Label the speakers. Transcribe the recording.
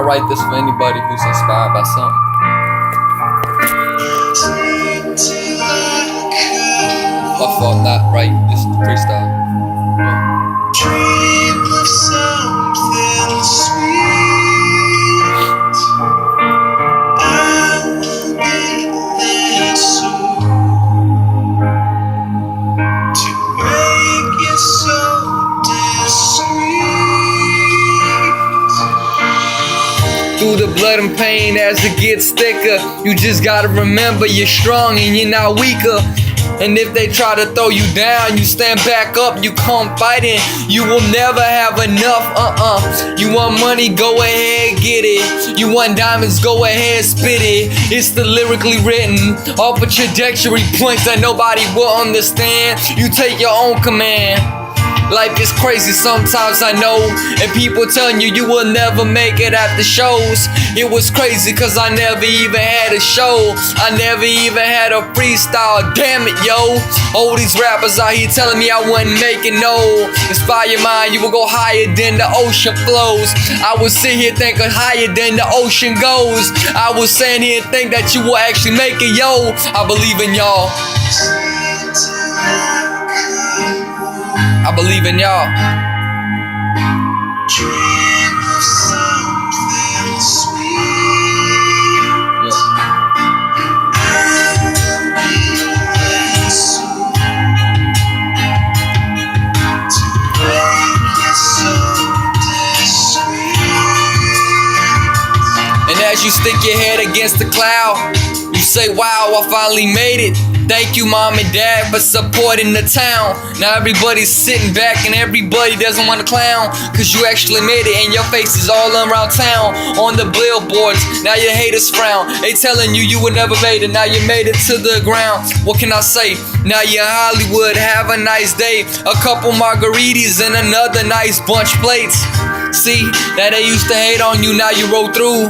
Speaker 1: write this for anybody who's inspired by something. I thought not right, just freestyle.
Speaker 2: Dream of something sweet. I will be there soon to make it so discreet.
Speaker 1: Through the blood and pain as it gets thicker, you just gotta remember you're strong and you're not weaker. And if they try to throw you down, you stand back up, you come fighting. You will never have enough, You want money, go ahead, get it. You want diamonds, go ahead, spit it. It's the lyrically written, off a trajectory points that nobody will understand. You take your own command. Life is crazy sometimes, I know. And people telling you you will never make it at the shows. It was crazy cause I never even had a show. I never even had a freestyle, damn it yo. All these rappers out here telling me I wasn't making no. Inspire your mind, you will go higher than the ocean flows. I will sit here thinking higher than the ocean goes. I will stand here and think that you will actually make it yo. I believe in y'all. I believe in y'all.
Speaker 2: Dream of something sweet. I will be there soon to make it so discreet.
Speaker 1: And as you stick your head against the cloud, you say, wow, I finally made it. Thank you, mom and dad, for supporting the town. Now everybody's sitting back and everybody doesn't want to clown, cause you actually made it and your face is all around town. On the billboards, now your haters frown. They telling you would never made it, now you made it to the ground. What can I say? Now you're in Hollywood, have a nice day. A couple margaritas and another nice bunch plates. See, that they used to hate on you, now you roll through.